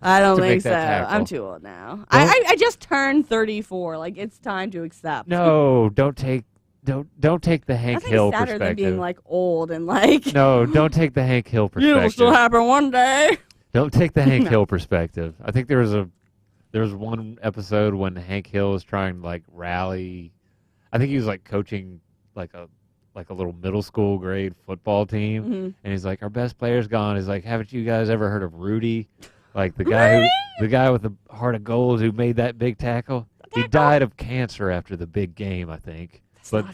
I don't to think make so. that tackle. I'm too old now. I just turned 34. Like, it's time to accept. No, don't take the Hank Hill Nothing's sadder perspective. than being, like, old and, like... No, don't take the Hank Hill perspective. It'll still happen one day. Don't take the Hank No. Hill perspective. I think there was one episode when Hank Hill was trying to like rally. I think he was like coaching like a little middle school grade football team, and he's like, our best player's gone. He's like, haven't you guys ever heard of Rudy? Like the guy with the heart of gold who made that big tackle. He died of cancer after the big game, I think. But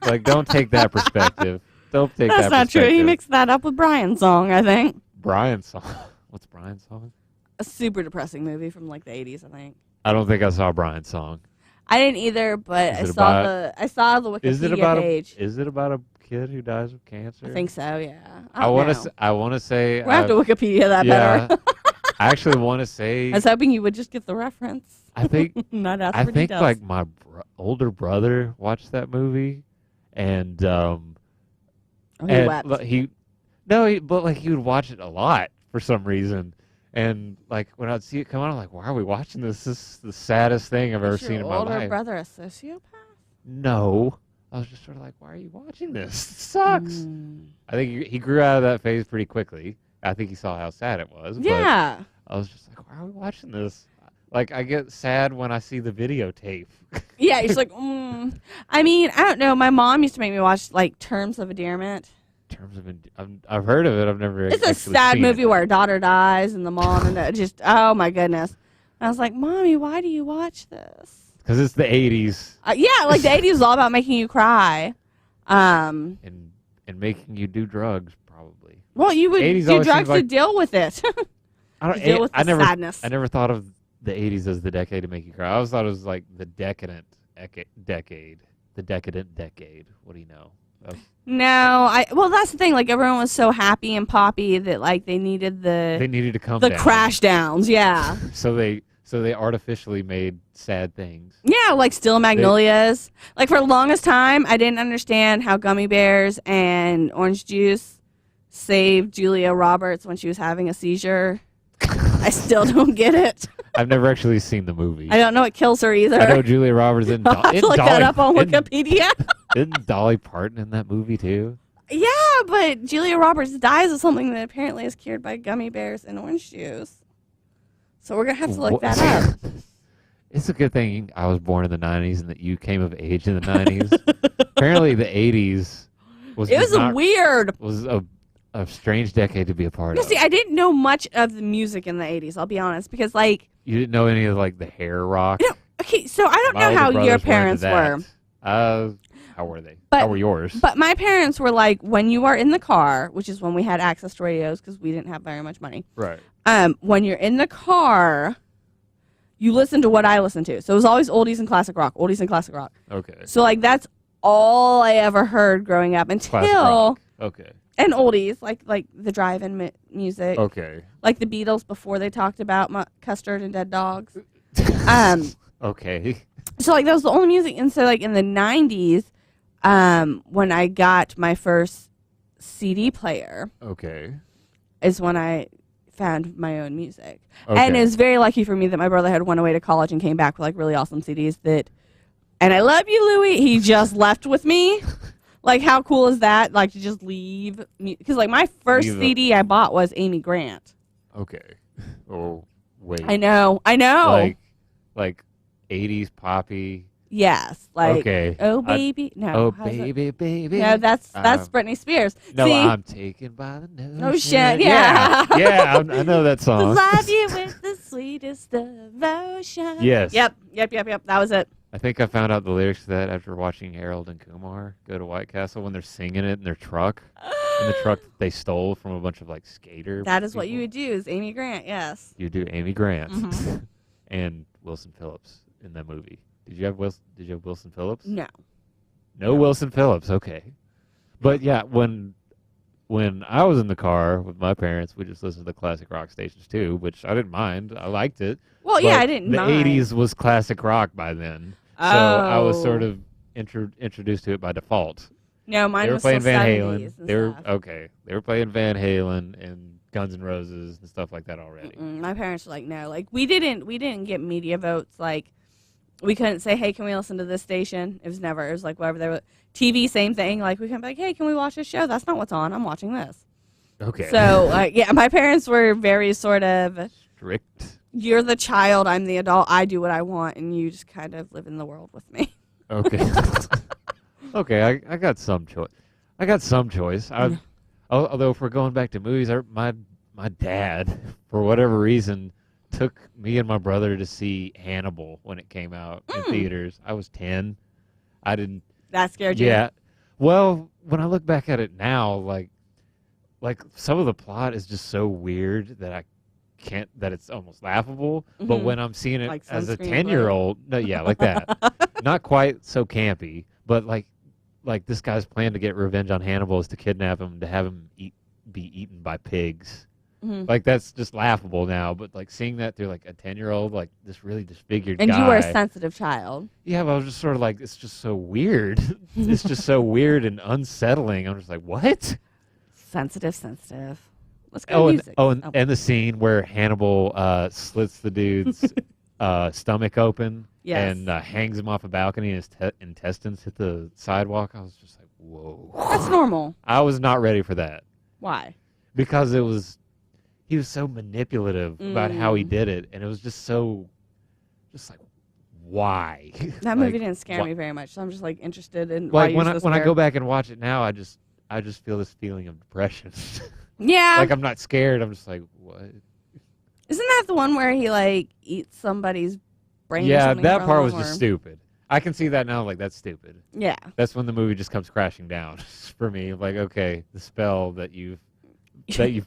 like, don't take that perspective. Don't take that perspective. That's not true. He mixed that up with Brian's song, I think. Brian's song. What's Brian's song? A super depressing movie from like the 80s, I think. I don't think I saw Brian's song. I didn't either, but I saw the Wikipedia page. Is it about a kid who dies of cancer? I think so, yeah. I want to say we'll have to Wikipedia that better. I actually want to say I was hoping you would just get the reference. I think not ask for details. like my older brother watched that movie, and he wept. but he would watch it a lot for some reason. And like when I'd see it come on, I'm like, why are we watching this? This is the saddest thing I've ever seen in my life. Is your older brother a sociopath? No. I was just sort of like, why are you watching this? It sucks. I think he grew out of that phase pretty quickly. I think he saw how sad it was. Yeah. But I was just like, why are we watching this? Like, I get sad when I see the videotape. Yeah, you're just like, I mean, I don't know. My mom used to make me watch, like, Terms of Endearment. I've heard of it. I've never. It's a sad movie where a daughter dies and the mom and just oh my goodness. And I was like, Mommy, why do you watch this? Because it's the 80s. Yeah, like the 80s was all about making you cry. And making you do drugs, probably. Well, you would do drugs to deal with it. Deal with the sadness. I never thought of the 80s as the decade to make you cry. I always thought it was like the decadent decade. The decadent decade. What do you know? No, well, that's the thing. Like, everyone was so happy and poppy that like they needed to come the down. crash downs. Yeah. So they artificially made sad things. Yeah, like Steel Magnolias. Like for the longest time, I didn't understand how gummy bears and orange juice saved Julia Roberts when she was having a seizure. I still don't get it. I've never actually seen the movie. I don't know what kills her either. I know Julia Roberts didn't. Look that up on Wikipedia. Isn't Dolly Parton in that movie too? Yeah, but Julia Roberts dies of something that apparently is cured by gummy bears and orange juice. So we're gonna have to look that up. It's a good thing I was born in the 90s and that you came of age in the 90s. Apparently, the 80s was a strange decade to be a part of. See, I didn't know much of the music in the 80s, I'll be honest, because, like... You didn't know any of, like, the hair rock? Okay, so I don't know how your parents were. How were they? How were yours? But my parents were like, when you are in the car, which is when we had access to radios because we didn't have very much money. Right. When you're in the car, you listen to what I listen to. So it was always oldies and classic rock, oldies and classic rock. Okay. So, like, that's all I ever heard growing up until... Okay. And oldies, like the drive-in music. Okay. Like the Beatles before they talked about custard and dead dogs. Okay. So, like, that was the only music. And so, like, in the 90s, when I got my first CD player. Okay. Is when I found my own music. Okay. And it was very lucky for me that my brother had went away to college and came back with, like, really awesome CDs that... And I love you, Louie. He just left with me. Like, how cool is that? Like, to just leave? Because, like, my first CD I bought was Amy Grant. Okay. Oh, wait. I know. Like 80s poppy. Yes. Like, okay. Oh, baby. No. Oh, baby, baby. No, that's Britney Spears. No, See? I'm taken by the notion. Notion, yeah. Yeah, I know that song. Love you with the sweetest devotion. Yes. Yep. That was it. I think I found out the lyrics to that after watching Harold and Kumar go to White Castle when they're singing it in their truck. In the truck that they stole from a bunch of, like, skater That is people. what you would do, is Amy Grant, yes. You do Amy Grant. Mm-hmm. And Wilson Phillips in that movie. Did you have Wilson Phillips? No. No Wilson Phillips, okay. But, yeah, when I was in the car with my parents, we just listened to the classic rock stations, too, which I didn't mind. I liked it. Well, yeah, I didn't mind. The 80s was classic rock by then. So I was sort of introduced to it by default. No, mine was playing still Van 70s Halen. They were playing Van Halen and Guns N' Roses and stuff like that already. My parents were like, no. Like, we didn't get media votes. Like, we couldn't say, hey, can we listen to this station? It was never. It was like whatever they were. TV, same thing. Like, we couldn't be like, hey, can we watch this show? That's not what's on. I'm watching this. Okay. So, yeah, my parents were very sort of strict. You're the child, I'm the adult. I do what I want, and you just kind of live in the world with me. Okay. Okay, I got some choice. Although if we're going back to movies, my dad, for whatever reason, took me and my brother to see Hannibal when it came out in theaters. I was 10. I didn't. That scared you? Yeah. Well, when I look back at it now, like some of the plot is just so weird that that it's almost laughable. But when I'm seeing it like as a Sunscreen 10-year-old, no, yeah, like that. Not quite so campy, but like this guy's plan to get revenge on Hannibal is to kidnap him, to have him be eaten by pigs. Like, that's just laughable now, but like seeing that through like a 10-year-old, like this really disfigured guy. And you were a sensitive child. Yeah, but I was just sort of like, it's just so weird. It's just so weird and unsettling. I'm just like, what? Sensitive. Let's go music. And the scene where Hannibal slits the dude's stomach open and hangs him off a balcony and his intestines hit the sidewalk. I was just like, whoa. That's normal. I was not ready for that. Why? Because he was so manipulative about how he did it, and it was just like, why? That movie didn't scare me very much, so I'm just like interested in like when I go back and watch it now, I just feel this feeling of depression. Yeah. Like, I'm not scared. I'm just like, what? Isn't that the one where he like eats somebody's brain? Yeah, or something that part from was him, just stupid. I can see that now. Like, that's stupid. Yeah. That's when the movie just comes crashing down for me. Like, okay, the spell that you've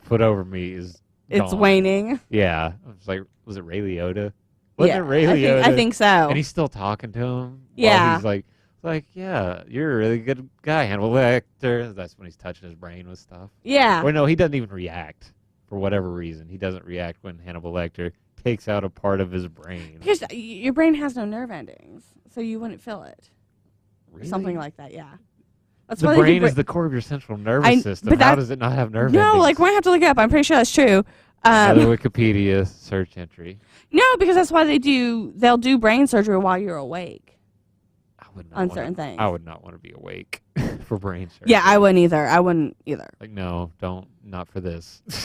put over me is it's gone. waning. Yeah. I was like, was it Ray Liotta? Wasn't it Ray Liotta? I think so. And he's still talking to him. Yeah. He's like, yeah, you're a really good guy, Hannibal Lecter. That's when he's touching his brain with stuff. Yeah. Or no, he doesn't even react for whatever reason. He doesn't react when Hannibal Lecter takes out a part of his brain. Because your brain has no nerve endings, so you wouldn't feel it. Really? Something like that, yeah. That's the why brain is the core of your central nervous system. How does it not have nerve endings? No, like, we have to look it up. I'm pretty sure that's true. Another Wikipedia search entry. No, because that's why they'll do brain surgery while you're awake. Certain things. I would not want to be awake for brain surgery. Yeah, I wouldn't either. Like, no, not for this.